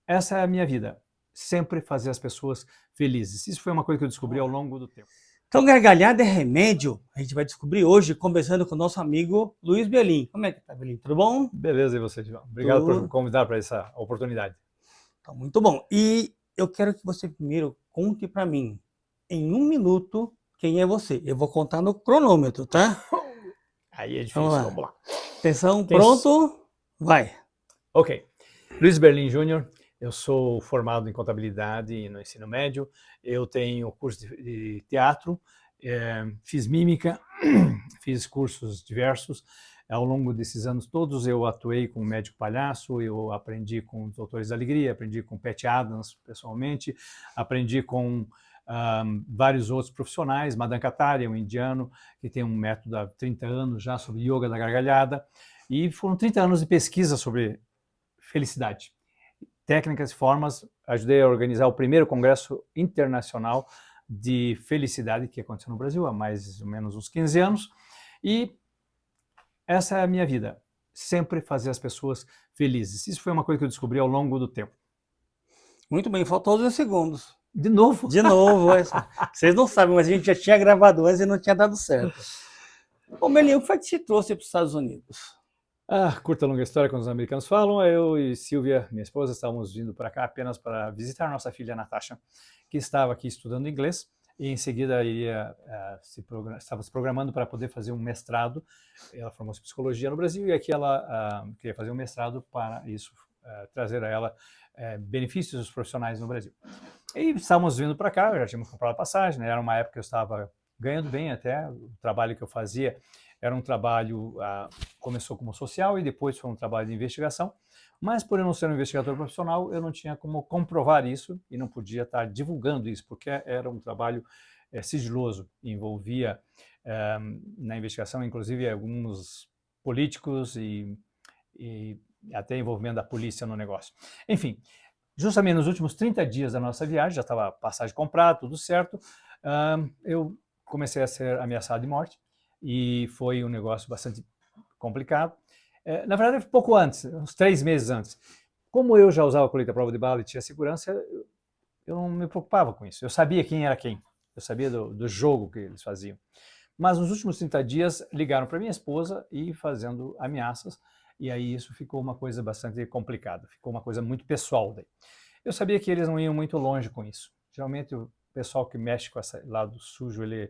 Essa é a minha vida. Sempre fazer as pessoas felizes. Isso foi uma coisa que eu descobri ao longo do tempo. Então, gargalhada é remédio? A gente vai descobrir hoje, conversando com o nosso amigo Luiz Belim. Como é que tá, Belim? Tudo bom? Beleza, e você, João? Obrigado por me Tudo. convidar para essa oportunidade. Tá muito bom. E eu quero que você primeiro conte para mim, em 1 minuto, quem é você. Eu vou contar no cronômetro, tá? Aí é Vamos difícil, lá. vamos lá. Atenção, Quem... pronto? Vai. Ok. Luiz Berlim Júnior, eu sou formado em contabilidade no ensino médio, eu tenho curso de teatro, fiz mímica, fiz cursos diversos. Ao longo desses anos todos eu atuei como médico palhaço, eu aprendi com os Doutores da Alegria, aprendi com Pat Adams pessoalmente, aprendi com vários outros profissionais, Madan Kataria, um indiano, que tem um método há 30 anos já sobre yoga da gargalhada, e foram 30 anos de pesquisa sobre felicidade. Técnicas e formas, ajudei a organizar o primeiro congresso internacional de felicidade que aconteceu no Brasil há mais ou menos uns 15 anos, e essa é a minha vida, sempre fazer as pessoas felizes. Isso foi uma coisa que eu descobri ao longo do tempo. Muito bem, faltou 11 segundos. De novo? De novo. Vocês não sabem, mas a gente já tinha gravado antes e não tinha dado certo. Ô, Belim, o que foi que te trouxe para os Estados Unidos? Curta longa história, como os americanos falam, eu e Silvia, minha esposa, estávamos vindo para cá apenas para visitar nossa filha Natasha, que estava aqui estudando inglês e em seguida estava se programando para poder fazer um mestrado. Ela formou-se em psicologia no Brasil e aqui ela queria fazer um mestrado para isso, trazer a ela benefícios profissionais no Brasil. E estávamos vindo para cá, já tínhamos comprado a passagem, né? Era uma época que eu estava ganhando bem até, o trabalho que eu fazia era um trabalho, começou como social e depois foi um trabalho de investigação, mas por eu não ser um investigador profissional, eu não tinha como comprovar isso e não podia estar divulgando isso, porque era um trabalho sigiloso, envolvia na investigação, inclusive, alguns políticos e até envolvimento da polícia no negócio. Enfim, justamente nos últimos 30 dias da nossa viagem, já estava a passagem comprada, tudo certo, eu comecei a ser ameaçado de morte, e foi um negócio bastante complicado. Na verdade, pouco antes, uns 3 meses antes. Como eu já usava colete à prova de bala e tinha segurança, eu não me preocupava com isso. Eu sabia quem era quem, eu sabia do jogo que eles faziam. Mas nos últimos 30 dias ligaram para minha esposa e fazendo ameaças, e aí isso ficou uma coisa bastante complicada, ficou uma coisa muito pessoal daí. Eu sabia que eles não iam muito longe com isso. Geralmente o pessoal que mexe com esse lado sujo, ele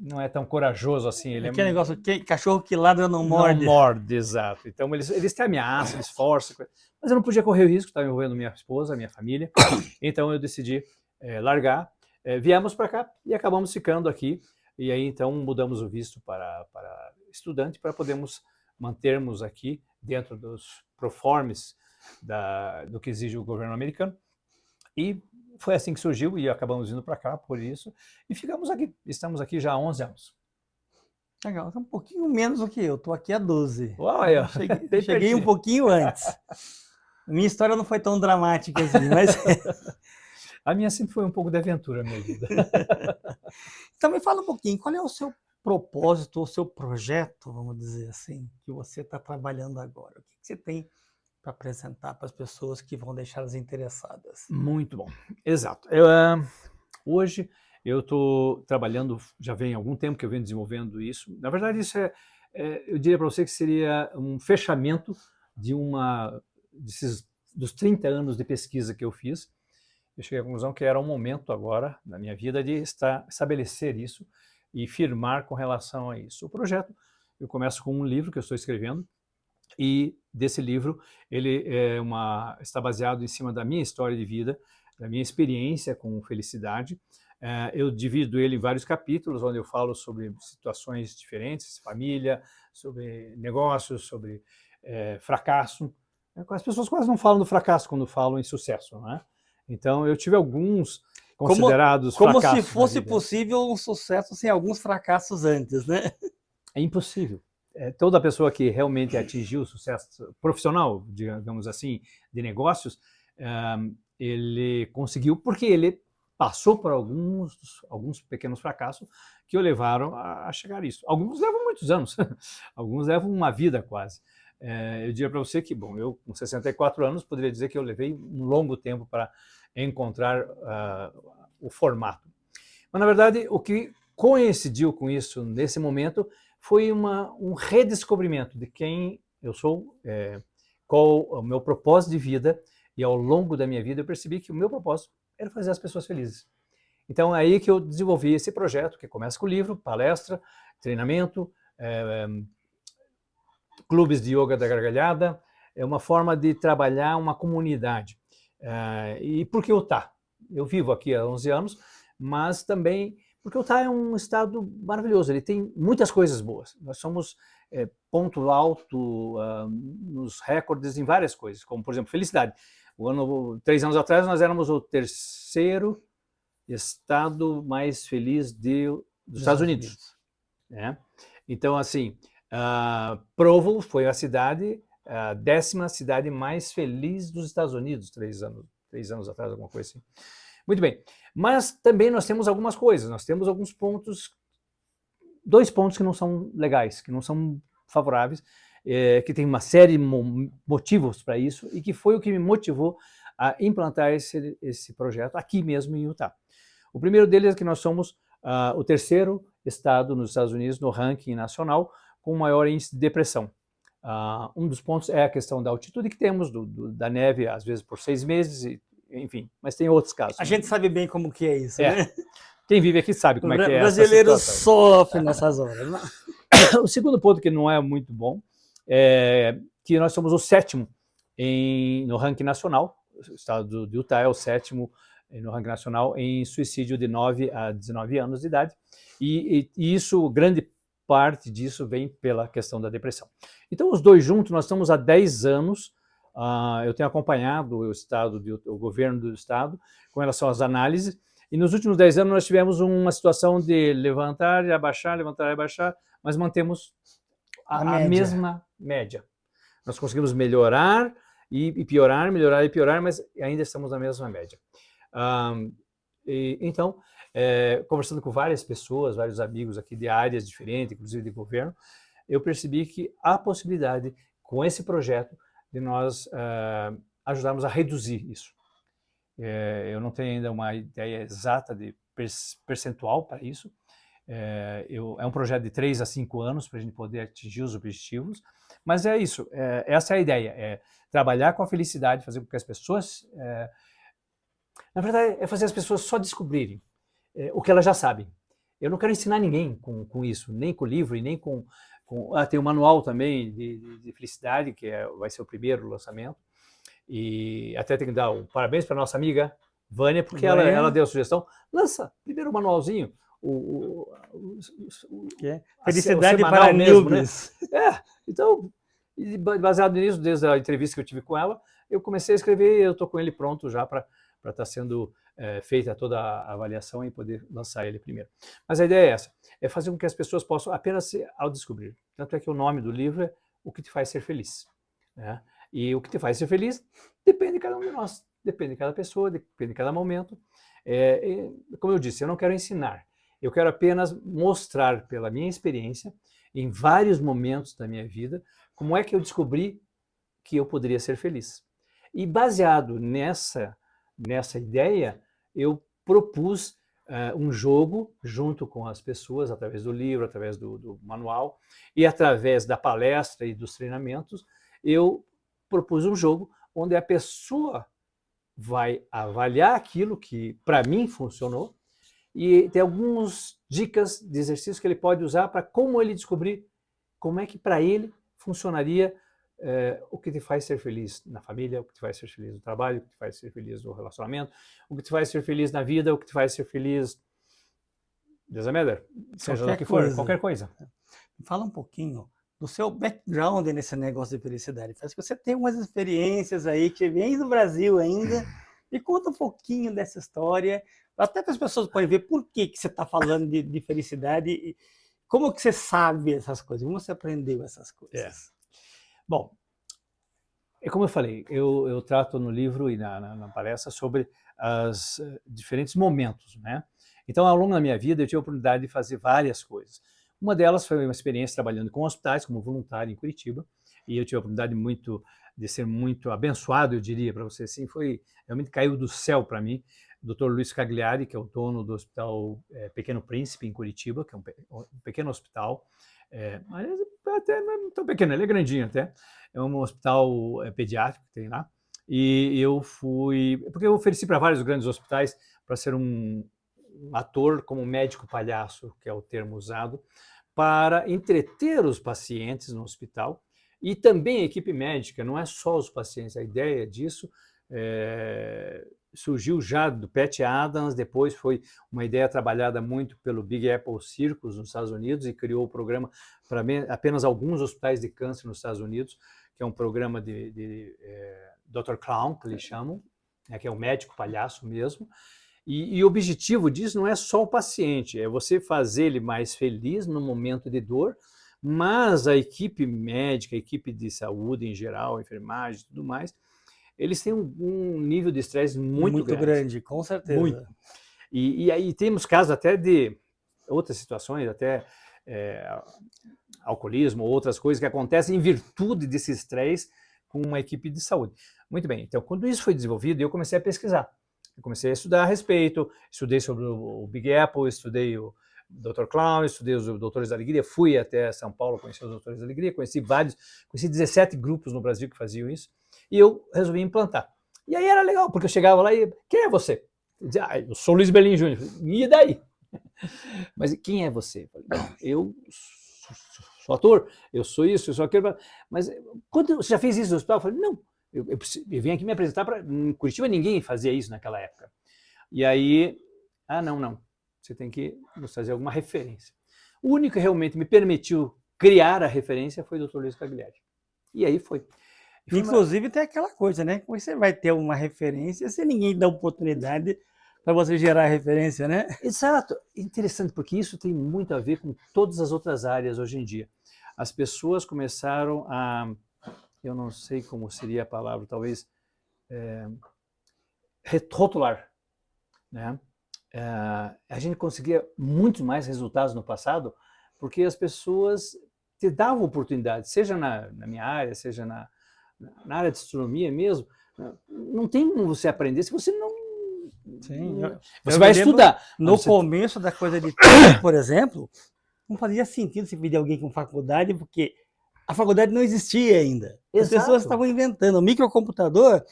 não é tão corajoso assim. Ele Aquele negócio, cachorro que ladra não morde. Não morde, exato. Então eles te ameaçam, eles forçam, mas eu não podia correr o risco, estava envolvendo minha esposa, minha família, então eu decidi largar. Viemos para cá e acabamos ficando aqui, e aí então mudamos o visto para estudante, para podermos mantermos aqui dentro dos proformes do que exige o governo americano, e foi assim que surgiu e acabamos vindo para cá por isso e ficamos aqui. Estamos aqui já há 11 anos. Legal, é um pouquinho menos do que eu. Estou aqui há 12. Uau, Cheguei um pouquinho antes. Minha história não foi tão dramática assim, mas... A minha sempre foi um pouco de aventura, minha vida. Então me fala um pouquinho, qual é o seu propósito, o seu projeto, vamos dizer assim, que você está trabalhando agora? O que você tem para apresentar para as pessoas que vão deixá-las interessadas? Muito bom, exato. Hoje eu estou trabalhando, já vem algum tempo que eu venho desenvolvendo isso. Na verdade, isso eu diria para você que seria um fechamento dos 30 anos de pesquisa que eu fiz. Eu cheguei à conclusão que era um momento agora, na minha vida, de estabelecer isso e firmar com relação a isso. O projeto, eu começo com um livro que eu estou escrevendo, e desse livro, ele está baseado em cima da minha história de vida, da minha experiência com felicidade. Eu divido ele em vários capítulos, onde eu falo sobre situações diferentes, família, sobre negócios, sobre fracasso. As pessoas quase não falam do fracasso quando falam em sucesso, não é? Então, eu tive alguns considerados fracassos. Como se fosse possível um sucesso sem alguns fracassos antes, né? É impossível. Toda pessoa que realmente atingiu o sucesso profissional, digamos assim, de negócios, ele conseguiu porque ele passou por alguns pequenos fracassos que o levaram a chegar a isso. Alguns levam muitos anos, alguns levam uma vida quase. Eu diria para você que, bom, eu com 64 anos poderia dizer que eu levei um longo tempo para encontrar o formato. Mas, na verdade, o que coincidiu com isso nesse momento foi um redescobrimento de quem eu sou, qual o meu propósito de vida, e ao longo da minha vida eu percebi que o meu propósito era fazer as pessoas felizes. Então, é aí que eu desenvolvi esse projeto, que começa com o livro, palestra, treinamento, clubes de yoga da gargalhada, é uma forma de trabalhar uma comunidade. E por que Utah? Eu vivo aqui há 11 anos, mas também porque Utah é um estado maravilhoso, ele tem muitas coisas boas. Nós somos ponto alto nos recordes em várias coisas, como, por exemplo, felicidade. 3 anos atrás, nós éramos o terceiro estado mais feliz dos Estados Unidos. Né? Então, assim, Provo foi a 10ª cidade mais feliz dos Estados Unidos, 3 anos atrás, alguma coisa assim. Muito bem, mas também nós temos algumas coisas, nós temos alguns pontos, 2 pontos que não são legais, que não são favoráveis, que tem uma série de motivos para isso, e que foi o que me motivou a implantar esse projeto aqui mesmo em Utah. O primeiro deles é que nós somos o terceiro estado nos Estados Unidos no ranking nacional com maior índice de depressão. Um dos pontos é a questão da altitude que temos, da neve, às vezes por 6 meses, enfim, mas tem outros casos. A gente sabe bem como que é isso, né? Quem vive aqui sabe como é que é essa brasileiro situação. sofre nessas horas. Né? O segundo ponto que não é muito bom é que nós somos o 7º no ranking nacional. O estado de Utah é o 7º no ranking nacional em suicídio de 9 a 19 anos de idade. E isso, grande parte disso vem pela questão da depressão. Então, os dois juntos, nós estamos há 10 anos. Eu tenho acompanhado o governo do estado com relação às análises, e nos últimos 10 anos nós tivemos uma situação de levantar e abaixar, mas mantemos a mesma média. Nós conseguimos melhorar e piorar, melhorar e piorar, mas ainda estamos na mesma média. Então, conversando com várias pessoas, vários amigos aqui de áreas diferentes, inclusive de governo, eu percebi que há possibilidade, com esse projeto, de nós ajudarmos a reduzir isso. Eu não tenho ainda uma ideia exata de percentual para isso. É um projeto de 3 a 5 anos para a gente poder atingir os objetivos, mas é isso, essa é a ideia, trabalhar com a felicidade, fazer com que as pessoas, na verdade, é fazer as pessoas só descobrirem o que elas já sabem. Eu não quero ensinar ninguém com isso, nem com o livro e nem com tem um manual também de felicidade, que vai ser o primeiro lançamento, e até tenho que dar parabéns para a nossa amiga Vânia, porque ela deu a sugestão, lança primeiro o manualzinho, Felicidade para humildes. Né? Então, baseado nisso, desde a entrevista que eu tive com ela, eu comecei a escrever e eu estou com ele pronto já para estar sendo feita toda a avaliação e poder lançar ele primeiro. Mas a ideia é essa, é fazer com que as pessoas possam apenas se autodescobrir. Tanto é que o nome do livro é O que te faz ser feliz. Né? E o que te faz ser feliz depende de cada um de nós, depende de cada pessoa, depende de cada momento. Como eu disse, eu não quero ensinar, eu quero apenas mostrar pela minha experiência, em vários momentos da minha vida, como é que eu descobri que eu poderia ser feliz. E baseado nessa ideia, eu propus um jogo junto com as pessoas, através do livro, através do manual, e através da palestra e dos treinamentos, eu propus um jogo onde a pessoa vai avaliar aquilo que para mim funcionou e tem algumas dicas de exercícios que ele pode usar para como ele descobrir como é que para ele funcionaria o que te faz ser feliz na família, o que te faz ser feliz no trabalho, o que te faz ser feliz no relacionamento, o que te faz ser feliz na vida, o que te faz ser feliz, Deus é melhor, seja lá o que for, qualquer coisa. Fala um pouquinho do seu background nesse negócio de felicidade. Parece que você tem umas experiências aí que vem do Brasil ainda. Me conta um pouquinho dessa história, até para as pessoas podem ver por que você está falando de felicidade e como que você sabe essas coisas, como você aprendeu essas coisas. Bom, como eu falei, eu trato no livro e na palestra sobre os diferentes momentos, né? Então, ao longo da minha vida, eu tive a oportunidade de fazer várias coisas. Uma delas foi uma experiência trabalhando com hospitais, como voluntário em Curitiba, e eu tive a oportunidade de ser muito abençoado, eu diria para você assim, realmente caiu do céu para mim. O Dr. Luiz Cagliari, que é o dono do Hospital Pequeno Príncipe, em Curitiba, que é um pequeno hospital, aliás, até não é tão pequeno, ele é grandinho até, é um hospital pediátrico que tem lá, e eu fui, porque eu ofereci para vários grandes hospitais para ser um ator como médico palhaço, que é o termo usado, para entreter os pacientes no hospital e também a equipe médica, não é só os pacientes, a ideia disso surgiu já do Pat Adams, depois foi uma ideia trabalhada muito pelo Big Apple Circus nos Estados Unidos e criou o programa para apenas alguns hospitais de câncer nos Estados Unidos, que é um programa de Dr. Clown, que eles chamam, que é um médico palhaço mesmo. E o objetivo disso não é só o paciente, é você fazer ele mais feliz no momento de dor, mas a equipe médica, a equipe de saúde em geral, enfermagem e tudo mais, eles têm um nível de estresse muito grande, com certeza. Muito. E aí temos casos até de outras situações, até alcoolismo, outras coisas que acontecem em virtude desse estresse com uma equipe de saúde. Muito bem, então quando isso foi desenvolvido, eu comecei a pesquisar. Eu comecei a estudar a respeito, estudei sobre o Big Apple, estudei o Dr. Clown, estudei os Doutores da Alegria, fui até São Paulo conhecer os Doutores da Alegria, conheci 17 grupos no Brasil que faziam isso, e eu resolvi implantar. E aí era legal, porque eu chegava lá e, quem é você? Eu dizia, eu sou Luiz Belim Júnior. E daí? Mas quem é você? Eu sou ator, eu sou isso, eu sou aquilo. Mas quando você já fez isso no hospital? Eu falei, não. Eu vim aqui me apresentar para. Em Curitiba ninguém fazia isso naquela época. E aí, não. Você tem que nos fazer alguma referência. O único que realmente me permitiu criar a referência foi o Dr. Luiz Cagliari. E aí foi. Inclusive tem aquela coisa, né? Como você vai ter uma referência se ninguém dá oportunidade para você gerar referência, né? Exato. Interessante, porque isso tem muito a ver com todas as outras áreas hoje em dia. As pessoas começaram a, eu não sei como seria a palavra, talvez, rotular, né? A gente conseguia muito mais resultados no passado porque as pessoas te davam oportunidade, seja na minha área, seja na área de astronomia mesmo. Não tem como você aprender se você não... Sim, você vai estudar. No começo da coisa de TI, por exemplo, não fazia sentido se pedir alguém com faculdade, porque a faculdade não existia ainda. As pessoas estavam inventando. O microcomputador...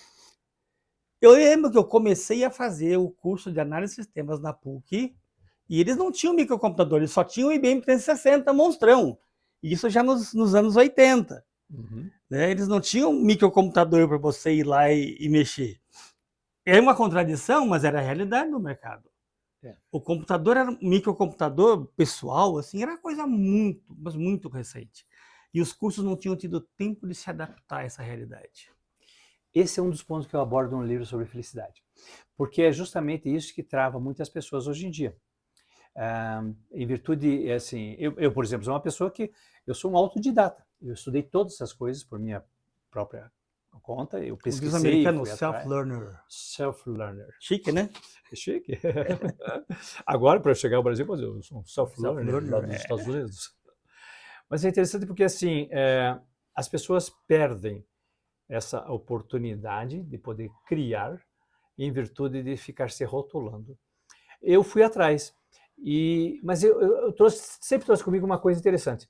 Eu lembro que eu comecei a fazer o curso de análise de sistemas na PUC e eles não tinham microcomputador, eles só tinham o IBM 360 monstrão. Isso já nos anos 80. Uhum. Né? Eles não tinham microcomputador para você ir lá e mexer. É uma contradição, mas era a realidade do mercado. O computador era microcomputador pessoal, assim, era coisa muito recente. E os cursos não tinham tido tempo de se adaptar a essa realidade. Esse é um dos pontos que eu abordo no livro sobre felicidade, porque é justamente isso que trava muitas pessoas hoje em dia. Em virtude, assim, eu, por exemplo, sou uma pessoa que eu sou um autodidata. Eu estudei todas essas coisas por minha própria conta. Eu pesquisei. Os americanos, self-learner. Self-learner. Chique, né? É chique. Agora, para chegar ao Brasil, eu sou um self-learner lá dos Estados Unidos. Mas é interessante porque, assim, as pessoas perdem essa oportunidade de poder criar em virtude de ficar se rotulando. Eu fui atrás, mas eu sempre trouxe comigo uma coisa interessante.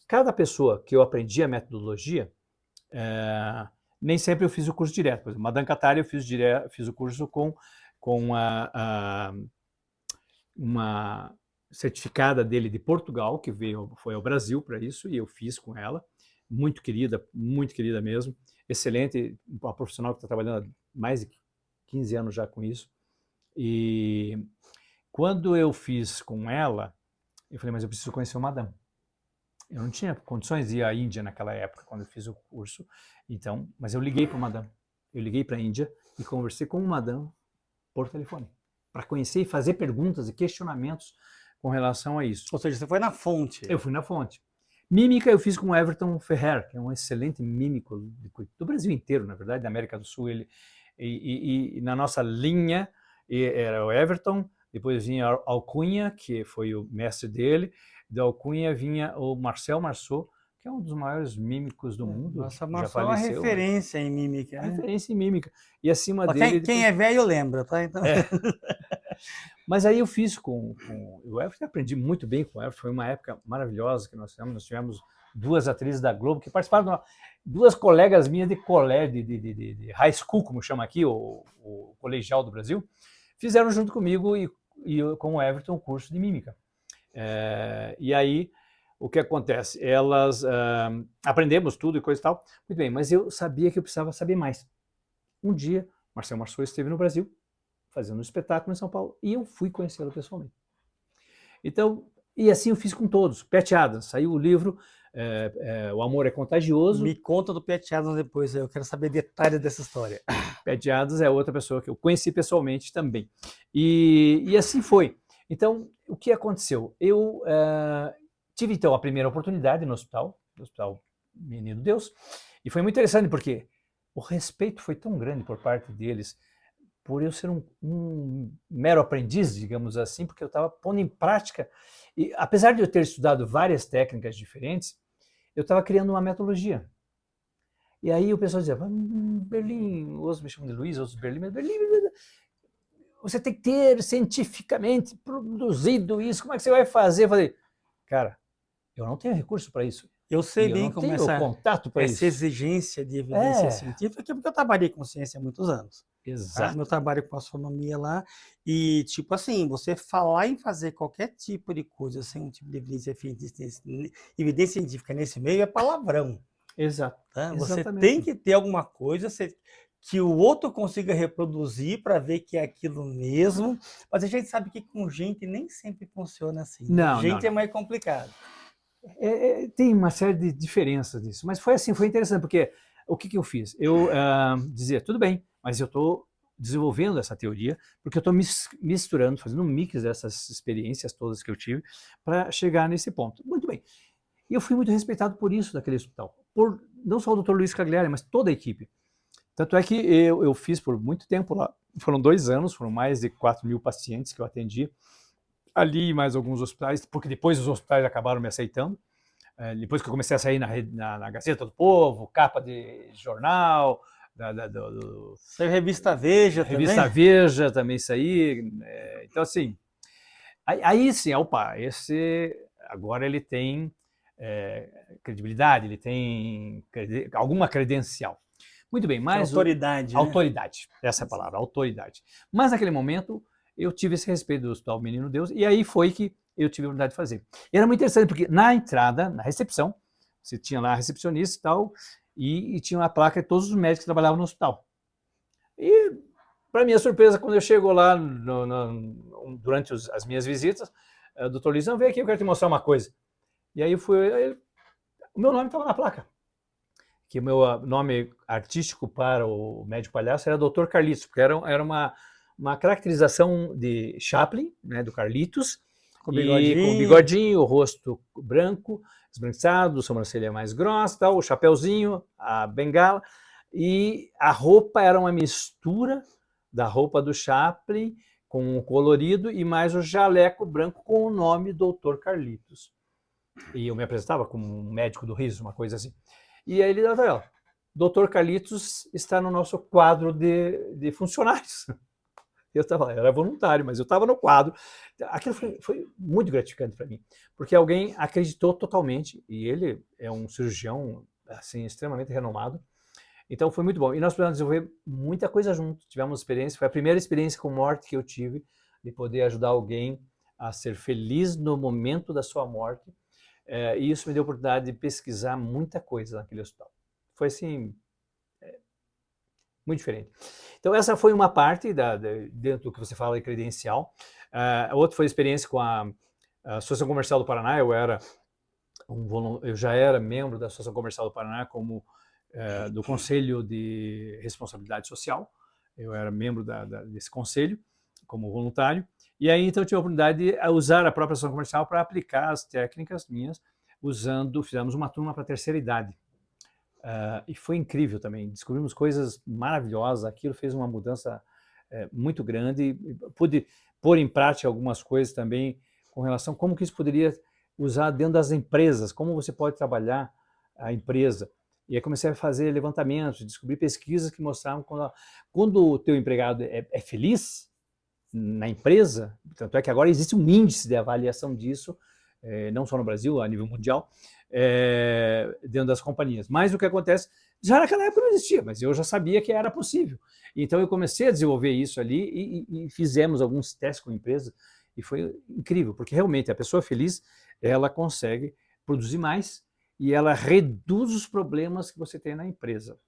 Cada pessoa que eu aprendi a metodologia, nem sempre eu fiz o curso direto. Por exemplo, Madame Katari eu fiz o curso com uma certificada dele de Portugal, que foi ao Brasil para isso, e eu fiz com ela. Muito querida mesmo. Excelente, uma profissional que está trabalhando há mais de 15 anos já com isso. E quando eu fiz com ela, eu falei, mas eu preciso conhecer o Madame. Eu não tinha condições de ir à Índia naquela época, quando eu fiz o curso. Então, mas eu liguei para o Madame. Eu liguei para a Índia e conversei com o Madame por telefone, para conhecer e fazer perguntas e questionamentos com relação a isso. Ou seja, você foi na fonte. Eu fui na fonte. Mímica eu fiz com o Everton Ferrer, que é um excelente mímico do Brasil inteiro, na verdade, da América do Sul. E na nossa linha era o Everton, depois vinha Alcunha, que foi o mestre dele, da Alcunha vinha o Marcel Marceau, que que é um dos maiores mímicos do mundo, Nossa, já Marcelo é uma faleceu, mas referência em mímica, né? referência em mímica. E acima Ó, dele, quem é velho lembra, tá? Então, é. Mas aí eu fiz com o Everton, aprendi muito bem com o Everton, foi uma época maravilhosa que nós tivemos duas atrizes da Globo que participaram, duas colegas minhas de colégio, de high school, como chama aqui, o colegial do Brasil, fizeram junto comigo e com o Everton o curso de mímica. E aí, o que acontece? Elas aprendemos tudo e coisa e tal, muito bem, mas eu sabia que eu precisava saber mais. Um dia, Marcel Marceau esteve no Brasil, fazendo um espetáculo em São Paulo, e eu fui conhecê-lo pessoalmente. Então, e assim eu fiz com todos. Pat Adams, saiu o livro O Amor é Contagioso. me conta do Pat Adams depois, eu quero saber detalhes dessa história. Pat Adams é outra pessoa que eu conheci pessoalmente também. E assim foi. Então, o que aconteceu? Eu tive, então, a primeira oportunidade no Hospital Menino Deus, e foi muito interessante porque o respeito foi tão grande por parte deles, por eu ser um mero aprendiz, digamos assim, porque eu estava pondo em prática, e apesar de eu ter estudado várias técnicas diferentes, eu estava criando uma metodologia. E aí o pessoal dizia, Berlim, outros me chamam de Luiz, outros de Berlim, mas Berlim, você tem que ter cientificamente produzido isso, como é que você vai fazer? Eu falei, cara, eu não tenho recurso para isso. Eu sei bem não como tenho contato para essa isso. exigência de evidência científica, porque eu trabalhei com ciência há muitos anos. Tá? Exato. Meu trabalho com astronomia lá, e tipo assim, você falar em fazer qualquer tipo de coisa sem um tipo de evidência científica nesse meio é palavrão. Exato. Tá? Você Exatamente. tem que ter alguma coisa que o outro consiga reproduzir para ver que é aquilo mesmo, mas a gente sabe que com gente nem sempre funciona assim. Não, gente não. é mais complicado. Tem uma série de diferenças disso, mas foi assim, foi interessante, porque o que eu fiz? Eu dizia, tudo bem, mas eu estou desenvolvendo essa teoria, porque eu estou misturando, fazendo um mix dessas experiências todas que eu tive, para chegar nesse ponto. Muito bem. E eu fui muito respeitado por isso daquele hospital, por não só o Dr. Luiz Cagliari, mas toda a equipe. Tanto é que eu fiz por muito tempo lá, foram 2 anos, foram mais de 4.000 pacientes que eu atendi, ali mais alguns hospitais, porque depois os hospitais acabaram me aceitando, depois que eu comecei a sair na Gazeta do Povo, capa de jornal, Saiu Revista Veja também? Revista Veja também saí, então assim, aí sim, opa, esse agora ele tem credibilidade, ele tem alguma credencial. Muito bem, mas... autoridade. Autoridade, essa é a palavra, autoridade. Mas naquele momento eu tive esse respeito do Hospital Menino Deus, e aí foi que eu tive a oportunidade de fazer. E era muito interessante, porque na entrada, na recepção, você tinha lá a recepcionista e tal, e tinha uma placa de todos os médicos que trabalhavam no hospital. E, para minha surpresa, quando eu chego lá durante as minhas visitas, o doutor Luiz, vem aqui, eu quero te mostrar uma coisa. E aí o meu nome estava na placa. Que o meu nome artístico para o médico palhaço era Dr. Carlitos, porque era uma caracterização de Chaplin, né, do Carlitos, com o bigodinho, o rosto branco, esbranquiçado, sobrancelha mais grossa, tal, o chapeuzinho, a bengala, e a roupa era uma mistura da roupa do Chaplin com o colorido e mais o jaleco branco com o nome Dr. Carlitos. E eu me apresentava como um médico do riso, uma coisa assim. E aí ele dava, Dr. Carlitos está no nosso quadro de funcionários. Eu era voluntário, mas eu estava no quadro. Aquilo foi muito gratificante para mim, porque alguém acreditou totalmente, e ele é um cirurgião assim, extremamente renomado, então foi muito bom. E nós pudemos desenvolver muita coisa junto, tivemos experiência, foi a primeira experiência com morte que eu tive, de poder ajudar alguém a ser feliz no momento da sua morte, e isso me deu a oportunidade de pesquisar muita coisa naquele hospital. Foi assim, muito diferente. Então essa foi uma parte dentro do que você fala de credencial. A outra foi a experiência com a Associação Comercial do Paraná. Eu já era membro da Associação Comercial do Paraná como do Conselho de Responsabilidade Social. Eu era membro desse conselho como voluntário. E aí, então, eu tive a oportunidade de usar a própria Associação Comercial para aplicar as técnicas minhas, fizemos uma turma para a terceira idade. E foi incrível também, descobrimos coisas maravilhosas, aquilo fez uma mudança muito grande, pude pôr em prática algumas coisas também com relação a como que isso poderia usar dentro das empresas, como você pode trabalhar a empresa. E aí comecei a fazer levantamentos, descobri pesquisas que mostravam quando o teu empregado é feliz na empresa, tanto é que agora existe um índice de avaliação disso, não só no Brasil, a nível mundial, dentro das companhias. Mas o que acontece, já naquela época não existia, mas eu já sabia que era possível. Então eu comecei a desenvolver isso ali e fizemos alguns testes com a empresa e foi incrível, porque realmente a pessoa feliz, ela consegue produzir mais e ela reduz os problemas que você tem na empresa.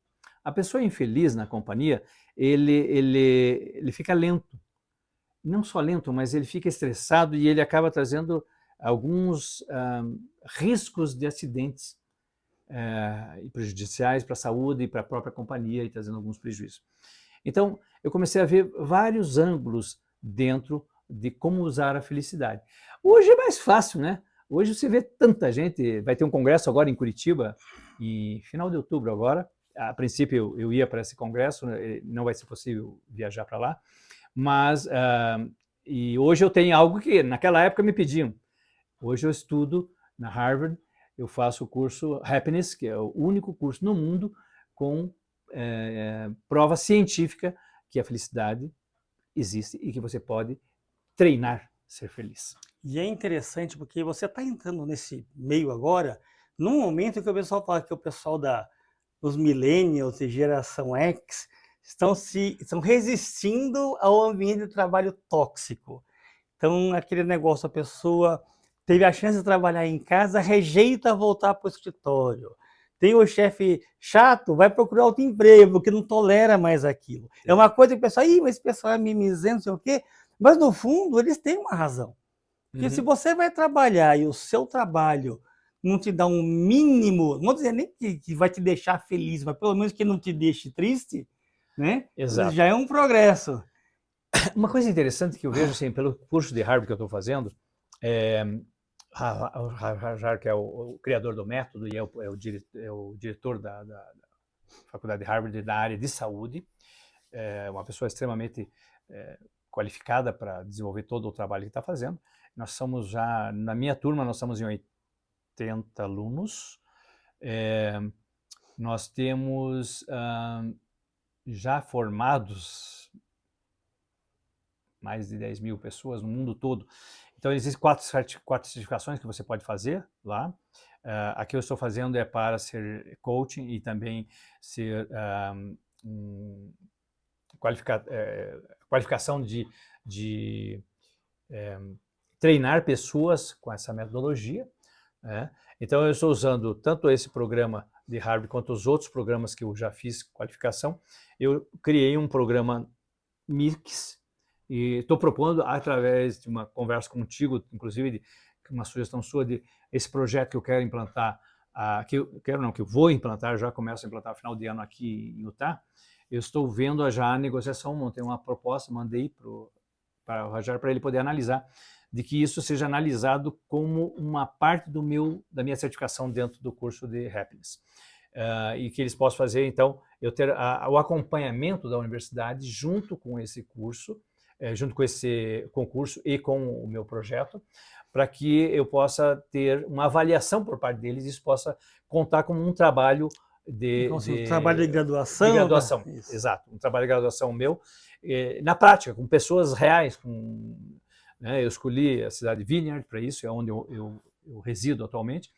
A pessoa infeliz na companhia, ele fica lento. Não só lento, mas ele fica estressado e ele acaba trazendo alguns riscos de acidentes e prejudiciais para a saúde e para a própria companhia e trazendo alguns prejuízos. Então, eu comecei a ver vários ângulos dentro de como usar a felicidade. Hoje é mais fácil, né? Hoje você vê tanta gente, vai ter um congresso agora em Curitiba, em final de outubro agora. A princípio eu ia para esse congresso, não vai ser possível viajar para lá, mas e hoje eu tenho algo que naquela época me pediam. Hoje eu estudo na Harvard, eu faço o curso Happiness, que é o único curso no mundo com prova científica que a felicidade existe e que você pode treinar ser feliz. E é interessante porque você está entrando nesse meio agora, num momento que o pessoal fala que o pessoal dos millennials e geração X estão resistindo ao ambiente de trabalho tóxico. Então, aquele negócio, a pessoa teve a chance de trabalhar em casa, rejeita voltar para o escritório. Tem o chefe chato, vai procurar outro emprego, porque não tolera mais aquilo. É uma coisa que o pessoal, mas esse pessoal é mimizento, não sei o quê. Mas, no fundo, eles têm uma razão. Porque se você vai trabalhar e o seu trabalho não te dá um mínimo, não vou dizer nem que vai te deixar feliz, mas pelo menos que não te deixe triste, né? Exato. Já é um progresso. Uma coisa interessante que eu vejo assim, pelo curso de Harvard que eu estou fazendo, Harvard, que é o criador do método e é o diretor da Faculdade de Harvard da área de saúde, uma pessoa extremamente qualificada para desenvolver todo o trabalho que está fazendo. Nós somos já, na minha turma, nós estamos em 80 alunos. Nós temos já formados mais de 10 mil pessoas no mundo todo. Então, existem quatro certificações que você pode fazer lá. A que eu estou fazendo é para ser coaching e também ser qualificação de treinar pessoas com essa metodologia. Então, eu estou usando tanto esse programa de Harvard quanto os outros programas que eu já fiz qualificação. Eu criei um programa mix e estou propondo, através de uma conversa contigo, inclusive de uma sugestão sua de esse projeto que eu quero implantar, que eu vou implantar, já começo a implantar no final de ano aqui em Utah. Eu estou vendo já a negociação, montei uma proposta, mandei para o Rajar para ele poder analisar, de que isso seja analisado como uma parte da minha certificação dentro do curso de Happiness. E que eles possam fazer, então, eu ter o acompanhamento da universidade junto com esse curso, junto com esse concurso e com o meu projeto, para que eu possa ter uma avaliação por parte deles e isso possa contar como um trabalho um trabalho de graduação. De graduação, exato. Um trabalho de graduação meu, na prática, com pessoas reais. Eu escolhi a cidade de Vineyard para isso, é onde eu resido atualmente.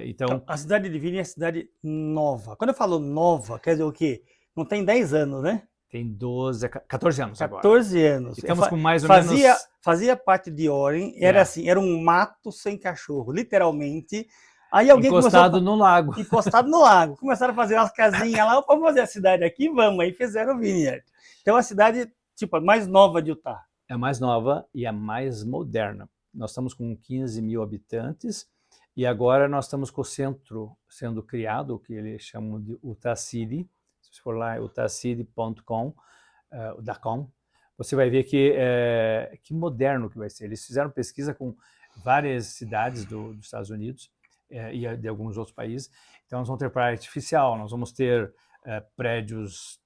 Então, a cidade de Vineyard é cidade nova. Quando eu falo nova, quer dizer o quê? Não tem 10 anos, né? Tem 14 anos agora. 14 anos. Estamos com mais ou menos... Fazia parte de Oren, era assim, era um mato sem cachorro, literalmente. Aí alguém encostado no lago. Encostado no lago. Começaram a fazer umas casinhas lá, vamos fazer a cidade aqui, vamos. Aí fizeram o Vineyard. Então a cidade, tipo, a mais nova de Utah. É a mais nova e a mais moderna. Nós estamos com 15 mil habitantes e agora nós estamos com o centro sendo criado, o que eles chamam de Utah City. Se você for lá, utahcity.com, você vai ver que moderno que vai ser. Eles fizeram pesquisa com várias cidades dos Estados Unidos e de alguns outros países. Então, nós vamos ter praia artificial, nós vamos ter prédios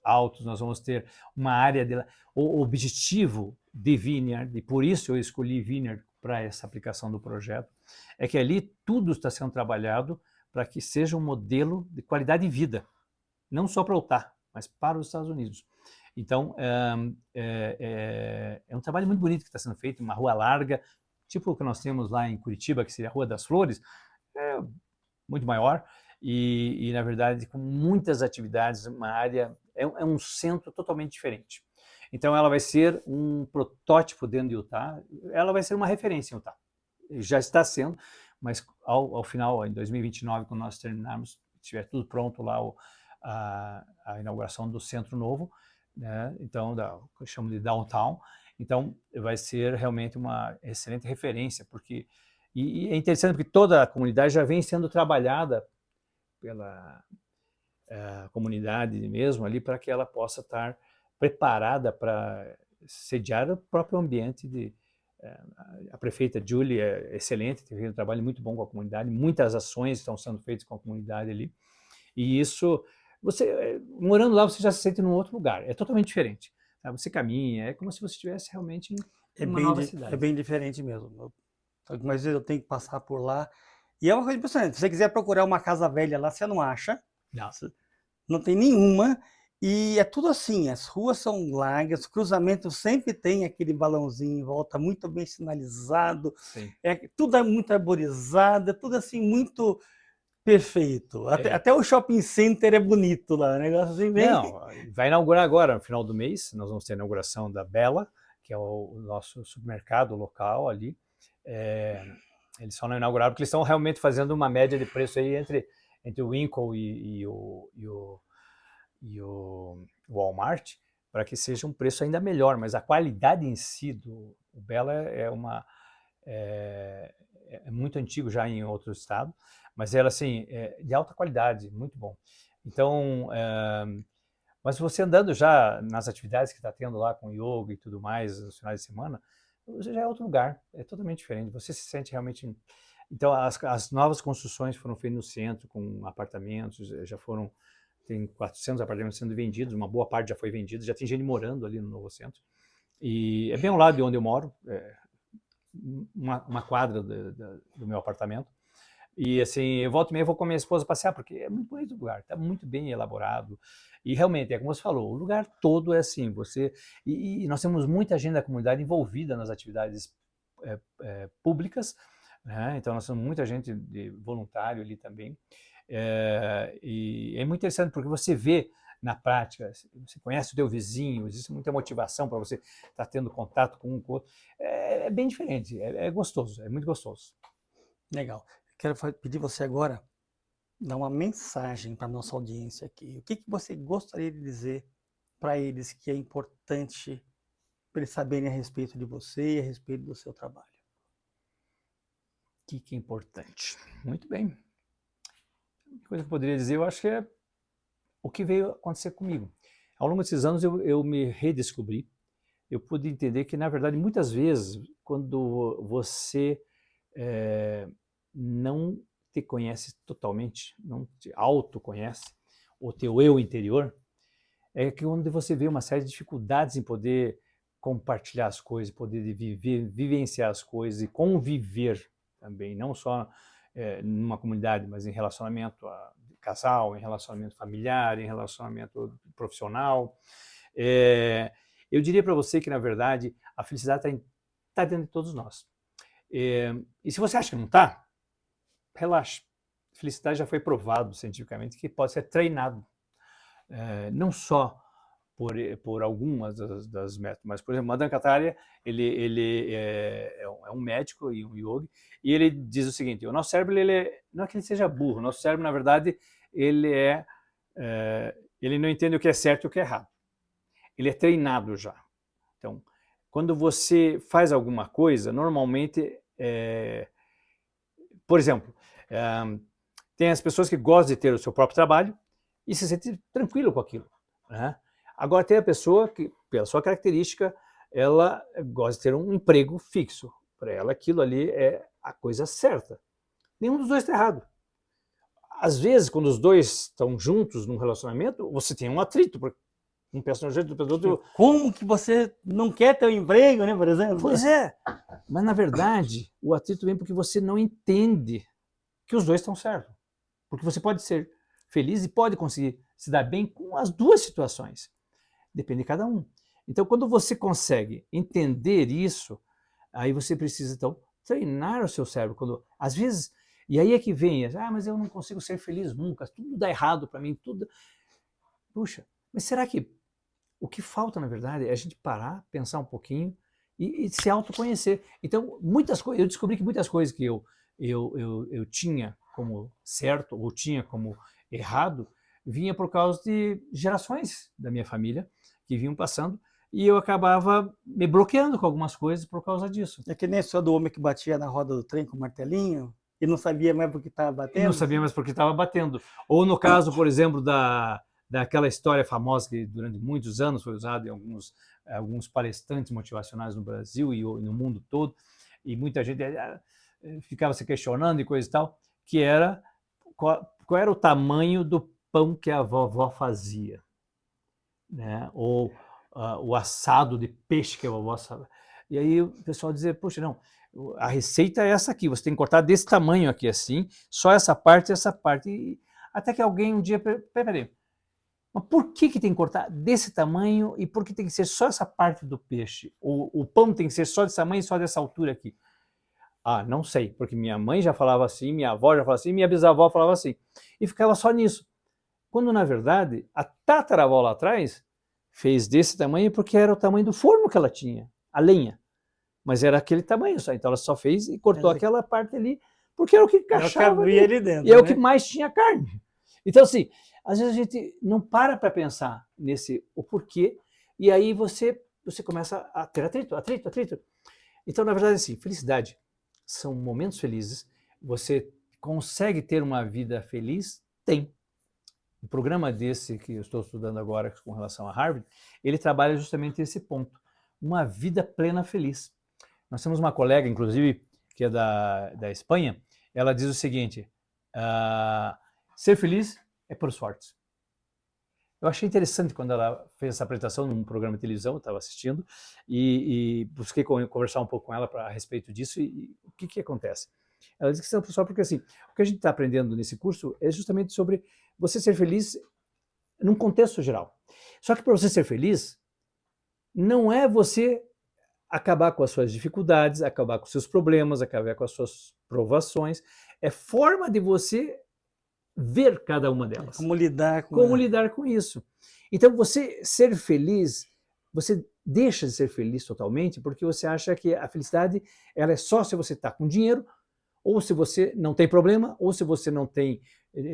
altos, nós vamos ter uma área... O objetivo de Vineyard, e por isso eu escolhi Vineyard para essa aplicação do projeto, é que ali tudo está sendo trabalhado para que seja um modelo de qualidade de vida, não só para Utah, mas para os Estados Unidos. Então, é um trabalho muito bonito que está sendo feito, uma rua larga, tipo o que nós temos lá em Curitiba, que seria a Rua das Flores, muito maior, e na verdade, com muitas atividades, uma área, é um centro totalmente diferente. Então, ela vai ser um protótipo dentro de Utah, ela vai ser uma referência em Utah. Já está sendo, mas ao final, em 2029, quando nós terminarmos, tiver tudo pronto lá, a inauguração do centro novo, né? Então, que eu chamo de downtown, então vai ser realmente uma excelente referência, porque e é interessante porque toda a comunidade já vem sendo trabalhada pela comunidade mesmo ali para que ela possa estar preparada para sediar o próprio ambiente a prefeita Julie é excelente, tem feito um trabalho muito bom com a comunidade, muitas ações estão sendo feitas com a comunidade ali, e isso, você morando lá, você já se sente num outro lugar, é totalmente diferente. Tá? Você caminha, é como se você estivesse realmente em uma nova cidade. É bem diferente mesmo. Algumas vezes eu tenho que passar por lá, e é uma coisa impressionante, se você quiser procurar uma casa velha lá, você não acha, não tem nenhuma, e é tudo assim, as ruas são largas, os cruzamentos sempre tem aquele balãozinho em volta, muito bem sinalizado, tudo é muito arborizado, é tudo assim muito perfeito. Até o shopping center é bonito lá, um negócio assim bem... Não, vai inaugurar agora, no final do mês, nós vamos ter a inauguração da Bella, que é o nosso supermercado local ali. Eles só não inauguraram porque eles estão realmente fazendo uma média de preço aí entre o Winkle e o Walmart, para que seja um preço ainda melhor, mas a qualidade em si do Bella é muito antigo já em outro estado, mas ela assim, de alta qualidade, muito bom. Então, mas você andando já nas atividades que está tendo lá com yoga e tudo mais nos finais de semana, você já é outro lugar, é totalmente diferente, você se sente realmente... Então, as novas construções foram feitas no centro, com apartamentos, tem 400 apartamentos sendo vendidos, uma boa parte já foi vendida, já tem gente morando ali no novo centro, e é bem ao lado de onde eu moro, uma quadra do meu apartamento, e assim, eu volto e meia, vou com a minha esposa passear, porque é muito bonito o lugar, está muito bem elaborado, e realmente, como você falou, o lugar todo é assim, e nós temos muita gente da comunidade envolvida nas atividades públicas, né? Então nós temos muita gente de voluntário ali também, e é muito interessante porque você vê na prática, você conhece o teu vizinho, existe muita motivação para você estar tendo contato com um com o outro, é bem diferente, é gostoso, é muito gostoso. Legal. Quero pedir você agora dar uma mensagem para a nossa audiência aqui. O que você gostaria de dizer para eles que é importante para eles saberem a respeito de você e a respeito do seu trabalho? O que é importante? Muito bem. A coisa que eu poderia dizer, eu acho que é o que veio acontecer comigo. Ao longo desses anos eu me redescobri, eu pude entender que, na verdade, muitas vezes, quando você não te conhece totalmente, não te autoconhece, o teu eu interior, é que onde você vê uma série de dificuldades em poder compartilhar as coisas, poder vivenciar as coisas e conviver também, não só numa comunidade, mas em relacionamento de casal, em relacionamento familiar, em relacionamento profissional. Eu diria para você que, na verdade, a felicidade está dentro de todos nós. E se você acha que não está, relaxe. Felicidade já foi provado cientificamente que pode ser treinado, não só por algumas das métodos, mas, por exemplo, Madan Kataria, ele é um médico e um yogi, e ele diz o seguinte: o nosso cérebro, não é que ele seja burro, o nosso cérebro, na verdade, ele não entende o que é certo e o que é errado. Ele é treinado já. Então, quando você faz alguma coisa, normalmente, por exemplo, tem as pessoas que gostam de ter o seu próprio trabalho e se sentem tranquilo com aquilo, né? Agora tem a pessoa que, pela sua característica, ela gosta de ter um emprego fixo. Para ela, aquilo ali é a coisa certa. Nenhum dos dois está errado. Às vezes, quando os dois estão juntos num relacionamento, você tem um atrito, porque um pensa no jeito do outro. Como que você não quer ter um emprego, né, por exemplo? Pois é. Mas, na verdade, o atrito vem porque você não entende que os dois estão certos. Porque você pode ser feliz e pode conseguir se dar bem com as duas situações. Depende de cada um. Então, quando você consegue entender isso, aí você precisa, então, treinar o seu cérebro. Às vezes, e aí é que vem, mas eu não consigo ser feliz nunca, tudo dá errado para mim, tudo... Puxa, mas será que o que falta, na verdade, é a gente parar, pensar um pouquinho e se autoconhecer. Então, muitas coisas, eu descobri que muitas coisas que eu tinha como certo ou tinha como errado, vinha por causa de gerações da minha família que vinham passando e eu acabava me bloqueando com algumas coisas por causa disso. É que nem a história do homem que batia na roda do trem com o martelinho e não sabia mais por que estava batendo. E não sabia mais por que estava batendo. Ou no caso, por exemplo, daquela história famosa que durante muitos anos foi usada em alguns palestrantes motivacionais no Brasil e no mundo todo, e muita gente ficava se questionando e coisa e tal, que era qual era o tamanho do pão que a vovó fazia, né? Ou o assado de peixe que a vovó fazia. E aí o pessoal dizia, poxa, não, a receita é essa aqui, você tem que cortar desse tamanho aqui assim, só essa parte e essa parte. E até que alguém um dia, peraí, mas por que tem que cortar desse tamanho e por que tem que ser só essa parte do peixe? O pão tem que ser só desse tamanho e só dessa altura aqui? Ah, não sei, porque minha mãe já falava assim, minha avó já falava assim, minha bisavó falava assim. E ficava só nisso. Quando, na verdade, a tataravó lá atrás fez desse tamanho porque era o tamanho do forno que ela tinha, a lenha. Mas era aquele tamanho só. Então ela só fez e cortou aquela parte ali, porque era o que encaixava ali dentro, e é né? o que mais tinha carne. Então, assim, às vezes a gente não para pensar nesse o porquê, e aí você começa a ter atrito. Então, na verdade, assim, felicidade são momentos felizes. Você consegue ter uma vida feliz? Tem. O programa desse que eu estou estudando agora com relação a Harvard, ele trabalha justamente esse ponto. Uma vida plena feliz. Nós temos uma colega, inclusive, que é da Espanha, ela diz o seguinte, ser feliz é por sorte. Eu achei interessante quando ela fez essa apresentação num programa de televisão, eu estava assistindo, e busquei conversar um pouco com ela a respeito disso, e o que acontece? Ela disse que é por sorte porque, assim, o que a gente está aprendendo nesse curso é justamente sobre você ser feliz num contexto geral. Só que para você ser feliz, não é você acabar com as suas dificuldades, acabar com os seus problemas, acabar com as suas provações, é forma de você ver cada uma delas. Como lidar com isso. Então, você ser feliz, você deixa de ser feliz totalmente porque você acha que a felicidade ela é só se você está com dinheiro, ou se você não tem problema, ou se você não tem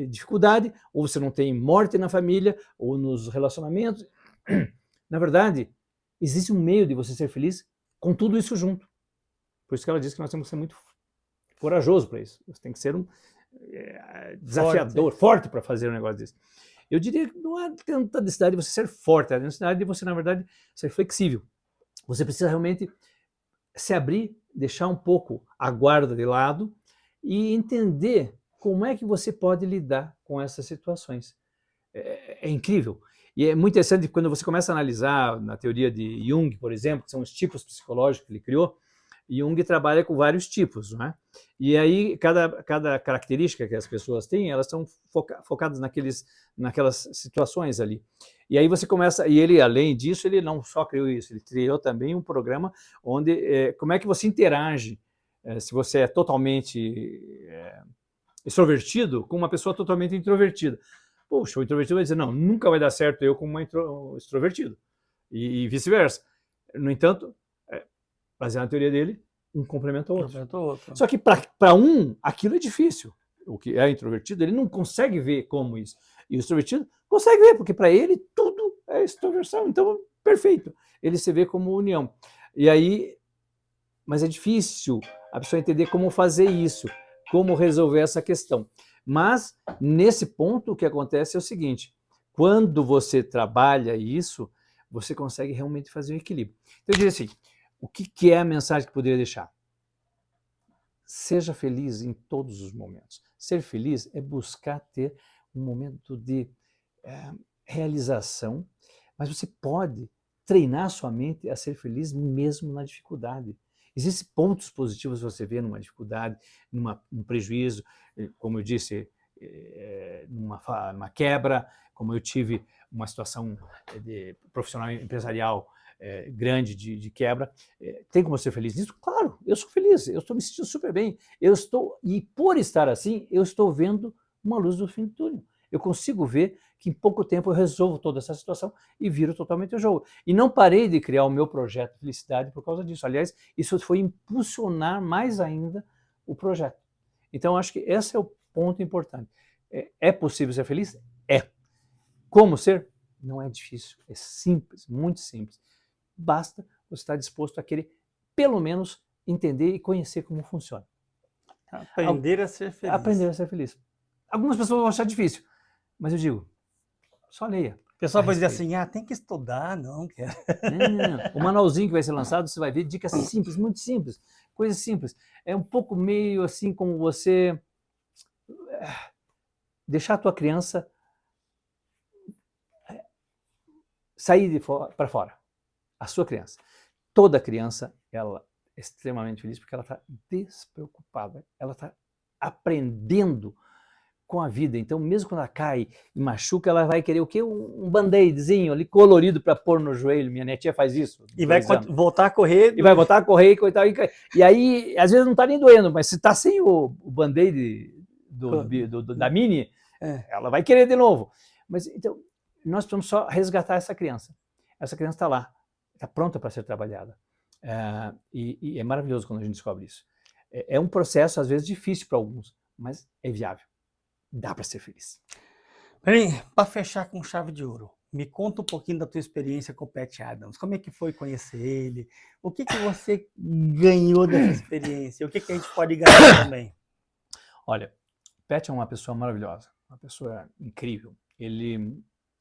dificuldade, ou você não tem morte na família, ou nos relacionamentos. Na verdade, existe um meio de você ser feliz com tudo isso junto. Por isso que ela diz que nós temos que ser muito corajoso para isso. Você tem que ser um desafiador, forte para fazer um negócio desse. Eu diria que não é tanta necessidade de você ser forte, é a necessidade de você, na verdade, ser flexível. Você precisa realmente se abrir, deixar um pouco a guarda de lado e entender como é que você pode lidar com essas situações. É incrível. E é muito interessante quando você começa a analisar na teoria de Jung, por exemplo, que são os tipos psicológicos que ele criou. Jung trabalha com vários tipos, não é? E aí cada característica que as pessoas têm, elas são focadas naquelas situações ali. E aí você começa, e ele além disso, ele não só criou isso, ele criou também um programa onde, como é que você interage, se você é totalmente extrovertido com uma pessoa totalmente introvertida. Poxa, o introvertido vai dizer, não, nunca vai dar certo eu como um extrovertido, e vice-versa. No entanto, baseado na teoria dele, um complementa o outro. Só que para um, aquilo é difícil. O que é introvertido, ele não consegue ver como isso. E o extrovertido consegue ver, porque para ele tudo é extroversão. Então, perfeito. Ele se vê como união. E aí, mas é difícil a pessoa entender como fazer isso, como resolver essa questão. Mas, nesse ponto, o que acontece é o seguinte, quando você trabalha isso, você consegue realmente fazer um equilíbrio. Então, eu diria assim, o que é a mensagem que eu poderia deixar? Seja feliz em todos os momentos. Ser feliz é buscar ter um momento de realização, mas você pode treinar sua mente a ser feliz mesmo na dificuldade. Existem pontos positivos que você vê numa dificuldade, num prejuízo, como eu disse, numa quebra, como eu tive uma situação profissional empresarial grande de quebra. Tem como ser feliz nisso? Claro, eu sou feliz, eu estou me sentindo super bem. E por estar assim, eu estou vendo uma luz do fim do túnel. Eu consigo ver que em pouco tempo eu resolvo toda essa situação e viro totalmente o jogo. E não parei de criar o meu projeto de felicidade por causa disso. Aliás, isso foi impulsionar mais ainda o projeto. Então, acho que esse é o ponto importante. É possível ser feliz? É. Como ser? Não é difícil, é simples, muito simples. Basta você estar disposto a querer, pelo menos, entender e conhecer como funciona. Aprender a ser feliz. Aprender a ser feliz. Algumas pessoas vão achar difícil, mas eu digo, só leia. O pessoal vai dizer assim, tem que estudar, não quero. O manualzinho que vai ser lançado, você vai ver dicas simples, muito simples, coisas simples. É um pouco meio assim como você deixar a tua criança sair para fora. A sua criança. Toda criança, ela é extremamente feliz porque ela está despreocupada. Ela está aprendendo com a vida. Então, mesmo quando ela cai e machuca, ela vai querer o quê? Um band-aidzinho ali colorido para pôr no joelho. Minha netinha faz isso. E vai voltar a correr. E vai voltar a correr e coitado. E aí, às vezes não está nem doendo, mas se está sem o band-aid da Mini, ela vai querer de novo. Mas então, nós precisamos só resgatar essa criança. Essa criança está lá, está pronta para ser trabalhada. E é maravilhoso quando a gente descobre isso. É um processo, às vezes, difícil para alguns, mas é viável. Dá para ser feliz. Para fechar com chave de ouro, me conta um pouquinho da tua experiência com o Pat Adams. Como é que foi conhecer ele? O que você ganhou dessa experiência? O que a gente pode ganhar também? Olha, o Pat é uma pessoa maravilhosa, uma pessoa incrível.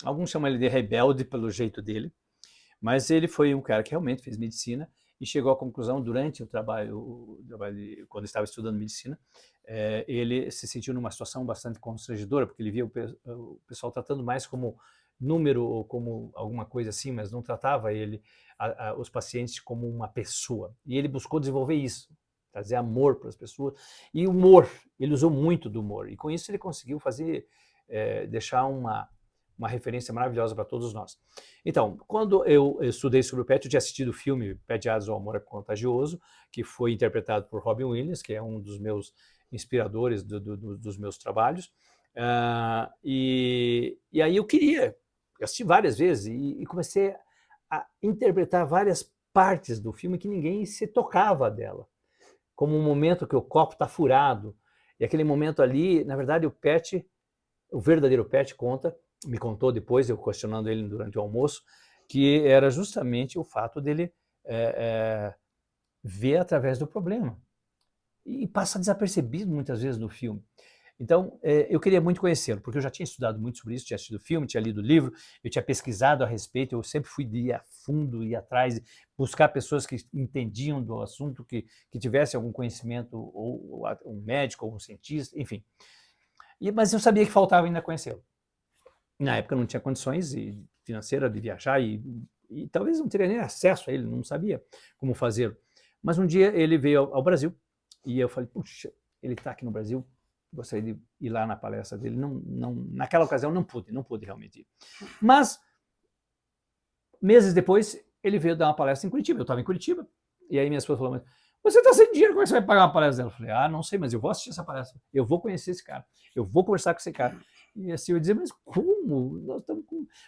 Alguns chamam ele de rebelde pelo jeito dele, mas ele foi um cara que realmente fez medicina e chegou à conclusão durante o trabalho quando estava estudando medicina, ele se sentiu numa situação bastante constrangedora, porque ele via o pessoal tratando mais como número ou como alguma coisa assim, mas não tratava os pacientes como uma pessoa. E ele buscou desenvolver isso, trazer amor para as pessoas. E humor, ele usou muito do humor. E com isso ele conseguiu deixar uma referência maravilhosa para todos nós. Então, quando eu estudei sobre o Pat, eu tinha assistido o filme Pat Adams, O Amor é Contagioso, que foi interpretado por Robin Williams, que é um dos meus inspiradores dos meus trabalhos. E aí eu assisti várias vezes e comecei a interpretar várias partes do filme que ninguém se tocava dela. Como um momento que o copo está furado. E aquele momento ali, na verdade, o verdadeiro Pat me contou depois, eu questionando ele durante o almoço, que era justamente o fato dele ver através do problema. E passa desapercebido muitas vezes no filme. Então, eu queria muito conhecê-lo, porque eu já tinha estudado muito sobre isso, tinha assistido o filme, tinha lido o livro, eu tinha pesquisado a respeito, eu sempre fui de ir a fundo, ir atrás, buscar pessoas que entendiam do assunto, que tivessem algum conhecimento, ou um médico, ou um cientista, enfim. Mas eu sabia que faltava ainda conhecê-lo. Na época eu não tinha condições financeiras de viajar e talvez não teria nem acesso a ele, não sabia como fazer. Mas um dia ele veio ao Brasil e eu falei, puxa, ele está aqui no Brasil, gostaria de ir lá na palestra dele. Naquela ocasião não pude realmente ir. Mas, meses depois, ele veio dar uma palestra em Curitiba. Eu estava em Curitiba e aí minha esposa falou, mas você está sem dinheiro, como é que você vai pagar uma palestra dela? Eu falei, não sei, mas eu vou assistir essa palestra, eu vou conhecer esse cara, eu vou conversar com esse cara. E assim eu dizia, mas como?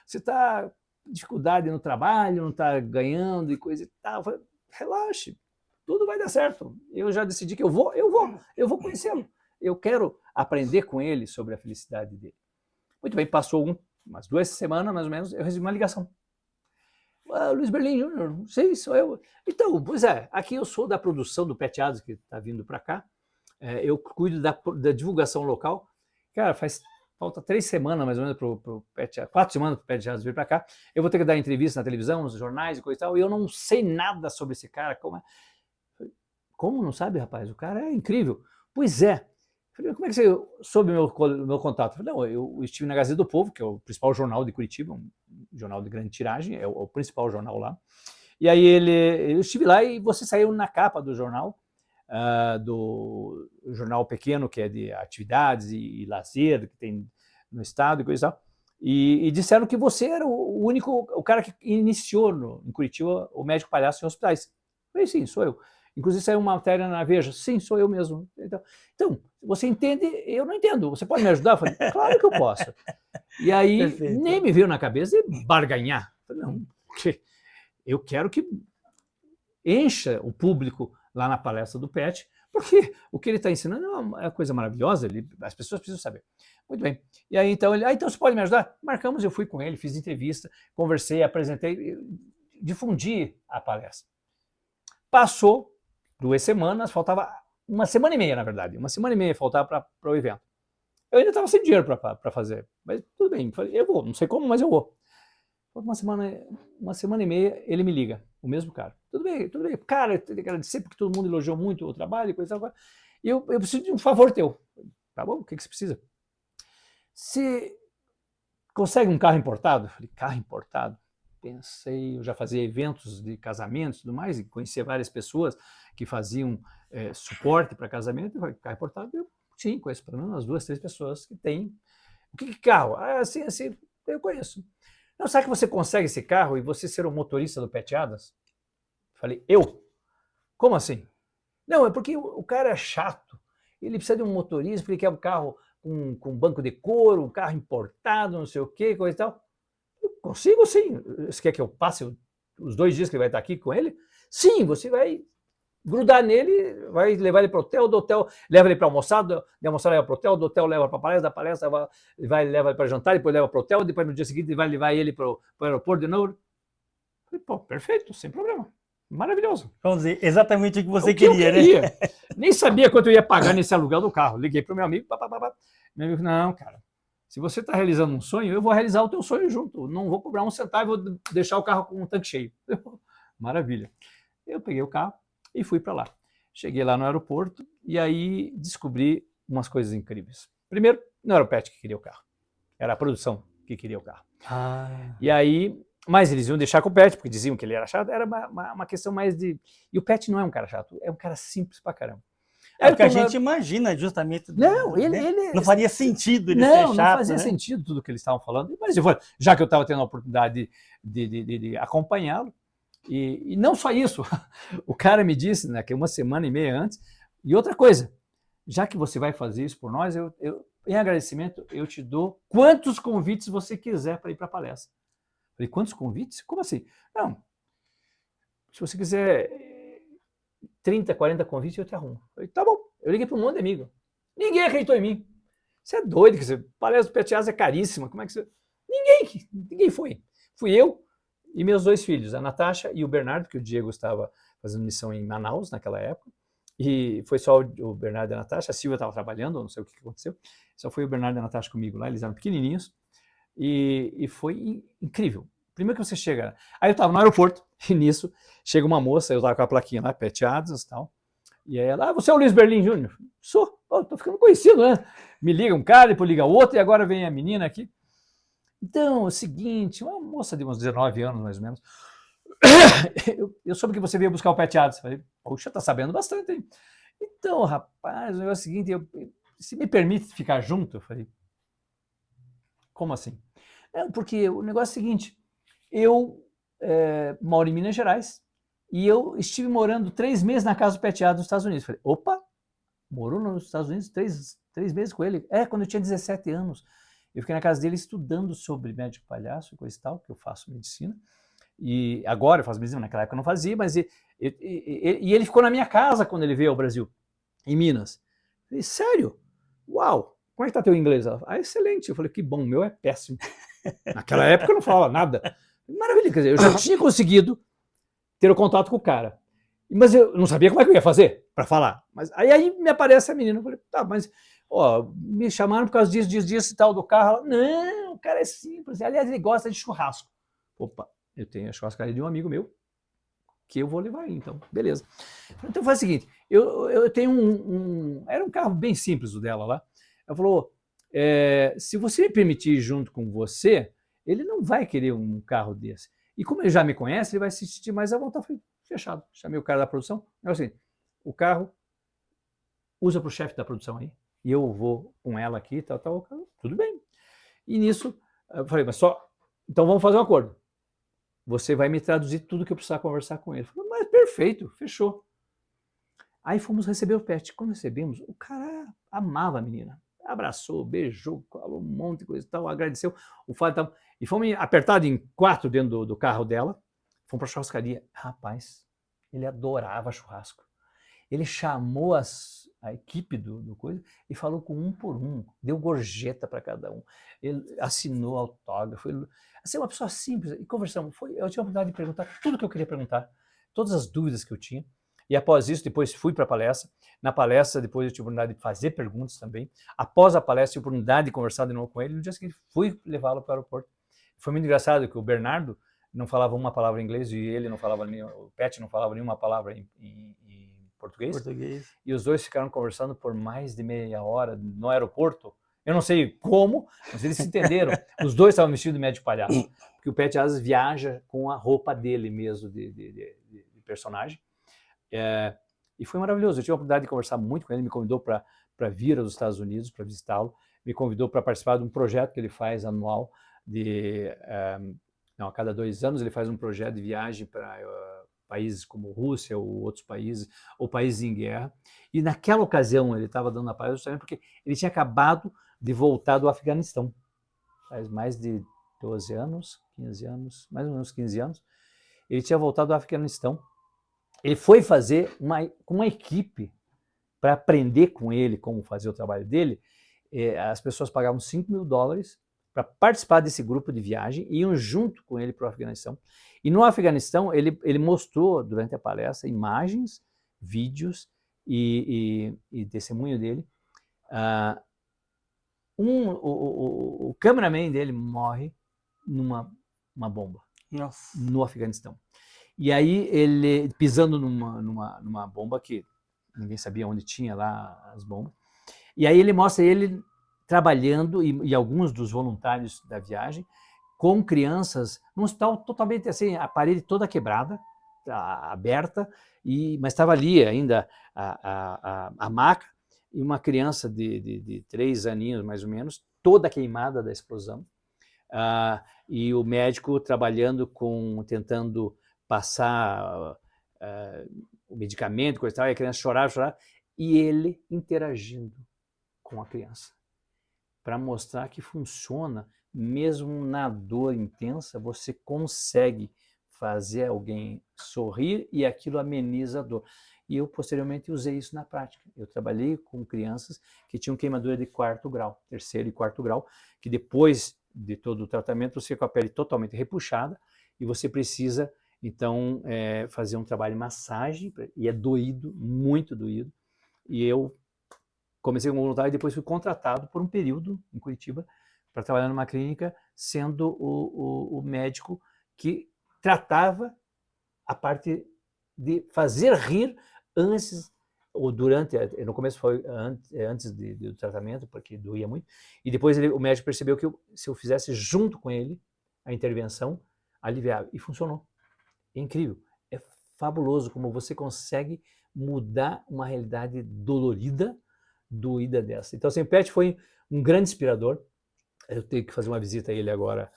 Você está com dificuldade no trabalho, não está ganhando e coisa e tal. Eu falei, relaxe, tudo vai dar certo. Eu já decidi que eu vou conhecê-lo. Eu quero aprender com ele sobre a felicidade dele. Muito bem, passou umas 2 semanas, mais ou menos, eu recebi uma ligação. Luiz Berlim Júnior, não sei, sou eu. Então, pois aqui eu sou da produção do Pat Adams, que está vindo para cá. Eu cuido da divulgação local. Cara, falta 3 semanas, mais ou menos, 4 semanas para o Pat Adams vir para cá. Eu vou ter que dar entrevista na televisão, nos jornais e coisa e tal, e eu não sei nada sobre esse cara. Como não sabe, rapaz? O cara é incrível. Pois é. Falei, como é que você soube meu contato? Falei, não, eu estive na Gazeta do Povo, que é o principal jornal de Curitiba, um jornal de grande tiragem, é o principal jornal lá. E aí eu estive lá e você saiu na capa do jornal do jornal pequeno, que é de atividades e lazer, que tem no estado e coisa e tal, e disseram que você era o único, o cara que iniciou em Curitiba o médico palhaço em hospitais. Eu falei, sim, sou eu. Inclusive saiu uma matéria na Veja, sim, sou eu mesmo. Então, você entende? Eu não entendo. Você pode me ajudar? Eu falei, claro que eu posso. E aí Perfeito. nem me veio na cabeça de barganhar. Eu falei, não, eu quero que encha o público lá na palestra do Pet, porque o que ele está ensinando é uma coisa maravilhosa, as pessoas precisam saber. Muito bem. E aí, então, então você pode me ajudar? Marcamos, eu fui com ele, fiz entrevista, conversei, apresentei, difundi a palestra. Passou 2 semanas, faltava uma semana e meia, na verdade. Uma semana e meia faltava para o evento. Eu ainda estava sem dinheiro para fazer, mas tudo bem, eu vou, não sei como, mas eu vou. Uma semana e meia, ele me liga, o mesmo cara. Tudo bem. Cara, eu tenho que agradecer porque todo mundo elogiou muito o trabalho e coisa e tal. E eu preciso de um favor teu. Tá bom, o que você precisa? Você consegue um carro importado? Eu falei, carro importado? Pensei, eu já fazia eventos de casamentos e tudo mais, e conhecia várias pessoas que faziam suporte para casamento. Eu falei, carro importado? Sim, conheço pelo menos umas 2, 3 pessoas que têm. O que é carro? Assim, eu conheço. Não, sabe que você consegue esse carro e você ser o motorista do Pet Adams? Falei, eu? Como assim? Não, é porque o cara é chato. Ele precisa de um motorista, porque ele quer um carro com banco de couro, um carro importado, não sei o quê, coisa e tal. Eu consigo, sim. Você quer que eu passe os 2 dias que ele vai estar aqui com ele? Sim, você vai grudar nele, vai levar ele para o hotel, do hotel leva ele para almoçar, de almoçar leva para o hotel, do hotel leva para a palestra, da palestra leva ele para jantar, depois leva para o hotel, depois no dia seguinte vai levar ele para o aeroporto de novo. Falei, pô, perfeito, sem problema. Maravilhoso. Vamos dizer, exatamente o que você que queria, né? Nem sabia quanto eu ia pagar nesse aluguel do carro. Liguei para o meu amigo, meu amigo, não, cara, se você está realizando um sonho, eu vou realizar o teu sonho junto. Não vou cobrar um centavo e vou deixar o carro com um tanque cheio. Maravilha. Eu peguei o carro e fui para lá. Cheguei lá no aeroporto e aí descobri umas coisas incríveis. Primeiro, não era o Pet que queria o carro, era a produção que queria o carro. E aí, mas eles iam deixar com o Pet, porque diziam que ele era chato, era uma questão mais de... E o Pet não é um cara chato, é um cara simples pra caramba. É o que a gente imagina, justamente. Não, ele não faria sentido ele ser chato, não fazia sentido tudo que eles estavam falando. Mas já que eu estava tendo a oportunidade de acompanhá-lo, e não só isso, o cara me disse, né, que 1 semana e meia antes, e outra coisa, já que você vai fazer isso por nós, eu em agradecimento, eu te dou quantos convites você quiser para ir para a palestra. Eu falei, quantos convites? Como assim? Não, se você quiser 30, 40 convites, eu te arrumo. Eu falei, tá bom. Eu liguei para um monte de amigo. Ninguém acreditou em mim. Você é doido, que palestra do Pet Adams é caríssima. Como é que você... Ninguém foi. Fui eu e meus 2 filhos, a Natasha e o Bernardo, que o Diego estava fazendo missão em Manaus naquela época. E foi só o Bernardo e a Natasha. A Silvia estava trabalhando, não sei o que aconteceu. Só foi o Bernardo e a Natasha comigo lá, eles eram pequenininhos. E foi incrível. Primeiro que você chega... Aí eu estava no aeroporto, e nisso chega uma moça, eu estava com a plaquinha lá, Pet Adams e tal. E aí ela, você é o Luiz Berlim Júnior? Sou, tô ficando conhecido, né? Me liga um cara, depois liga outro, e agora vem a menina aqui. Então, é o seguinte, uma moça de uns 19 anos, mais ou menos. Eu soube que você veio buscar o Pet Adams. Falei, puxa, tá sabendo bastante, hein? Então, rapaz, o negócio é o seguinte, se me permite ficar junto? Eu falei, como assim? Porque o negócio é o seguinte, eu moro em Minas Gerais e eu estive morando 3 meses na casa do Pet Adams nos Estados Unidos. Falei, opa, morou nos Estados Unidos 3 meses com ele? Quando eu tinha 17 anos. Eu fiquei na casa dele estudando sobre médico palhaço e coisa e tal, que eu faço medicina. E agora eu faço medicina, naquela época eu não fazia, mas ele ficou na minha casa quando ele veio ao Brasil, em Minas. Eu falei, sério? Uau! Como é que tá teu inglês? Ela, excelente. Eu falei, que bom, o meu é péssimo. Naquela época eu não falava nada. Maravilha, quer dizer, eu já tinha conseguido ter o contato com o cara. Mas eu não sabia como é que eu ia fazer para falar. Mas aí me aparece a menina. Eu falei, tá, mas me chamaram por causa disso e tal do carro. Ela, não, o cara é simples. Aliás, ele gosta de churrasco. Opa, eu tenho a churrascaria de um amigo meu que eu vou levar aí, então, beleza. Então faz o seguinte, eu tenho era um carro bem simples o dela lá. Ela falou, se você me permitir ir junto com você, ele não vai querer um carro desse. E como ele já me conhece, ele vai se sentir mais à vontade. Eu falei, fechado. Chamei o cara da produção. Assim, o carro usa para o chefe da produção aí, e eu vou com ela aqui, tal, tudo bem. E nisso, eu falei, mas só, então vamos fazer um acordo. Você vai me traduzir tudo que eu precisar conversar com ele. Eu falei, mas perfeito, fechou. Aí fomos receber o Pet. Quando recebemos, o cara amava a menina. Abraçou, beijou, falou um monte de coisa e tal, agradeceu. O fato e fomos apertados em 4 dentro do carro dela. Fomos para a churrascaria. Rapaz, ele adorava churrasco. Ele chamou a equipe do coisa e falou com um por um, deu gorjeta para cada um, ele assinou autógrafo, assim, uma pessoa simples, e conversamos. Eu tinha a oportunidade de perguntar tudo que eu queria perguntar, todas as dúvidas que eu tinha, e após isso, depois fui para a palestra. Na palestra, depois eu tive a oportunidade de fazer perguntas também. Após a palestra, tive a oportunidade de conversar de novo com ele. No dia seguinte, fui levá-lo para o aeroporto. Foi muito engraçado que o Bernardo não falava uma palavra em inglês e ele não falava, o Pet não falava nenhuma palavra em português. E os dois ficaram conversando por mais de meia hora no aeroporto. Eu não sei como, mas eles se entenderam. Os dois estavam vestidos de médico palhaço, porque o Pet às vezes viaja com a roupa dele mesmo, de personagem. E foi maravilhoso. Eu tive a oportunidade de conversar muito com ele, me convidou para vir aos Estados Unidos, para visitá-lo, me convidou para participar de um projeto que ele faz anual, a cada 2 anos ele faz um projeto de viagem para países como Rússia ou outros países, ou países em guerra. E naquela ocasião ele estava dando a palestra justamente porque ele tinha acabado de voltar do Afeganistão, faz mais de 12 anos, 15 anos, mais ou menos 15 anos, ele tinha voltado do Afeganistão. Ele foi fazer uma equipe para aprender com ele como fazer o trabalho dele. As pessoas pagavam $5.000 para participar desse grupo de viagem e iam junto com ele para o Afeganistão. E no Afeganistão, ele mostrou durante a palestra imagens, vídeos e testemunho dele. O cameraman dele morre numa bomba. Nossa. No Afeganistão. E aí ele pisando numa bomba que ninguém sabia onde tinha lá as bombas. E aí ele mostra ele trabalhando e alguns dos voluntários da viagem com crianças num hospital totalmente assim, a parede toda quebrada, aberta, mas estava ali ainda a maca e uma criança de 3 aninhos mais ou menos, toda queimada da explosão. E o médico trabalhando tentando passar o medicamento, coisa e tal, e a criança chorava, e ele interagindo com a criança, para mostrar que funciona, mesmo na dor intensa, você consegue fazer alguém sorrir e aquilo ameniza a dor. E eu, posteriormente, usei isso na prática. Eu trabalhei com crianças que tinham queimadura de 4º grau, 3º e 4º grau, que depois de todo o tratamento, você fica com a pele totalmente repuxada e você precisa, então, fazer um trabalho de massagem, e é doído, muito doído. E eu comecei como voluntário e depois fui contratado por um período em Curitiba para trabalhar numa clínica, sendo o médico que tratava a parte de fazer rir antes ou durante, no começo foi antes do tratamento, porque doía muito, e depois o médico percebeu que se eu fizesse junto com ele a intervenção, aliviava, e funcionou. É incrível, é fabuloso como você consegue mudar uma realidade dolorida, doída dessa. Então, assim, o Pet foi um grande inspirador. Eu tenho que fazer uma visita a ele agora,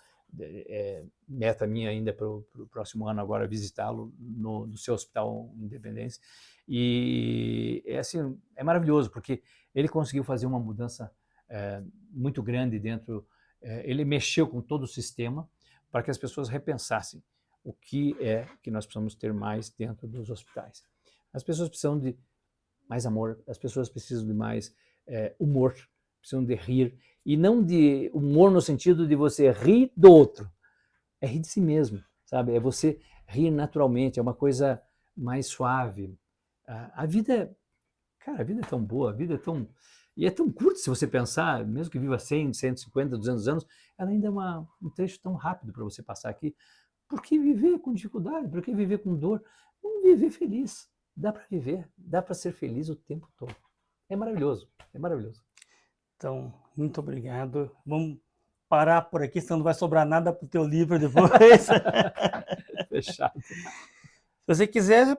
meta minha ainda para o próximo ano agora, visitá-lo no seu hospital Independência. E assim, é maravilhoso, porque ele conseguiu fazer uma mudança muito grande dentro, ele mexeu com todo o sistema para que as pessoas repensassem o que nós precisamos ter mais dentro dos hospitais. As pessoas precisam de mais amor, as pessoas precisam de mais humor, precisam de rir, e não de humor no sentido de você rir do outro, é rir de si mesmo, sabe? É você rir naturalmente, é uma coisa mais suave. A vida, cara, a vida é tão boa, a vida é tão... E é tão curta se você pensar, mesmo que viva 100, 150, 200 anos, ela ainda é um trecho tão rápido para você passar aqui. Por que viver com dificuldade? Por que viver com dor? Vamos viver feliz. Dá para viver, dá para ser feliz o tempo todo. É maravilhoso, é maravilhoso. Então, muito obrigado. Vamos parar por aqui, senão não vai sobrar nada para o teu livro depois. Fechado. Se você quiser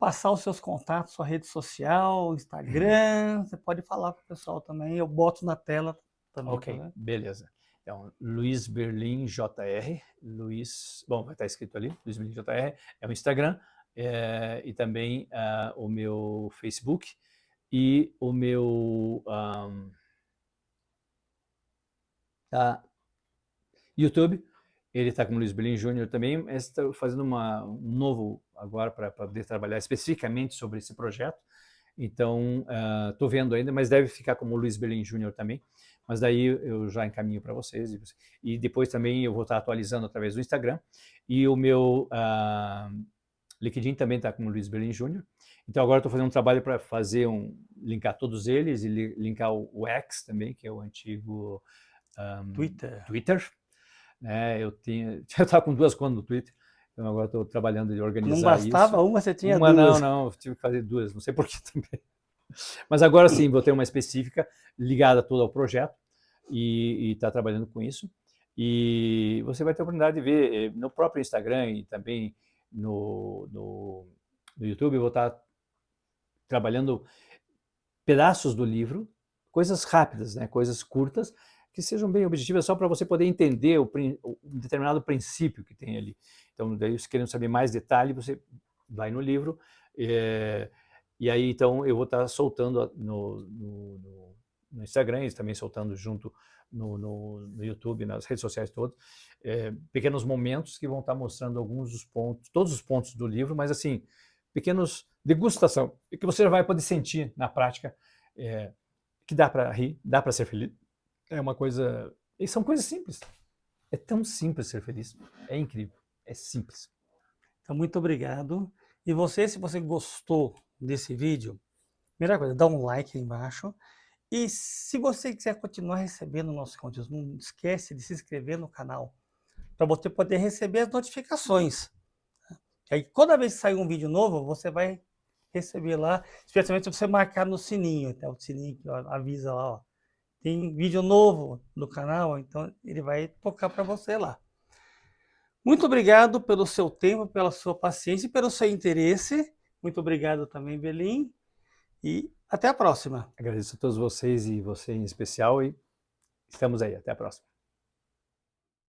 passar os seus contatos, sua rede social, Instagram, você pode falar para o pessoal também, eu boto na tela também. Ok, Tá vendo? beleza. Então, Luiz Berlim JR, Luiz, bom, vai estar escrito ali, Luiz Berlim JR, é o Instagram, e também o meu Facebook e o meu YouTube. Ele está com o Luiz Berlim Júnior também, mas está fazendo um novo agora para poder trabalhar especificamente sobre esse projeto. Então, estou vendo ainda, mas deve ficar como Luiz Berlim Júnior também. Mas daí eu já encaminho para vocês. E depois também eu vou estar atualizando através do Instagram. E o meu LinkedIn também está como Luiz Berlim Júnior. Então agora estou fazendo um trabalho para linkar todos eles e linkar o X também, que é o antigo Twitter. Né? Eu estava com 2 contas no Twitter. Então agora estou trabalhando de organizar isso. Não bastava uma, você tinha uma, duas. Não, tive que fazer 2, não sei por que também. Mas agora sim, vou ter uma específica ligada toda ao projeto e está trabalhando com isso. E você vai ter a oportunidade de ver no próprio Instagram e também no YouTube, eu vou estar trabalhando pedaços do livro, coisas rápidas, né, coisas curtas, que sejam bem objetivas, só para você poder entender um determinado princípio que tem ali. Então, daí, se querendo saber mais detalhe, você vai no livro, e aí, então, eu vou estar soltando no Instagram, e também soltando junto no YouTube, nas redes sociais todas, pequenos momentos que vão estar mostrando alguns dos pontos, todos os pontos do livro, mas assim, pequenos degustação, e que você vai poder sentir na prática que dá para rir, dá para ser feliz. É uma coisa... E são coisas simples. É tão simples ser feliz. É incrível. É simples. Então, muito obrigado. E você, se você gostou desse vídeo, primeira coisa, dá um like aí embaixo. E se você quiser continuar recebendo o nosso conteúdo, não esquece de se inscrever no canal, para você poder receber as notificações. Aí, toda vez que sair um vídeo novo, você vai receber lá, especialmente se você marcar no sininho, tá? O sininho que avisa lá, ó. Tem vídeo novo no canal, então ele vai tocar para você lá. Muito obrigado pelo seu tempo, pela sua paciência e pelo seu interesse. Muito obrigado também, Berlim. E até a próxima. Agradeço a todos vocês e você em especial, e estamos aí. Até a próxima.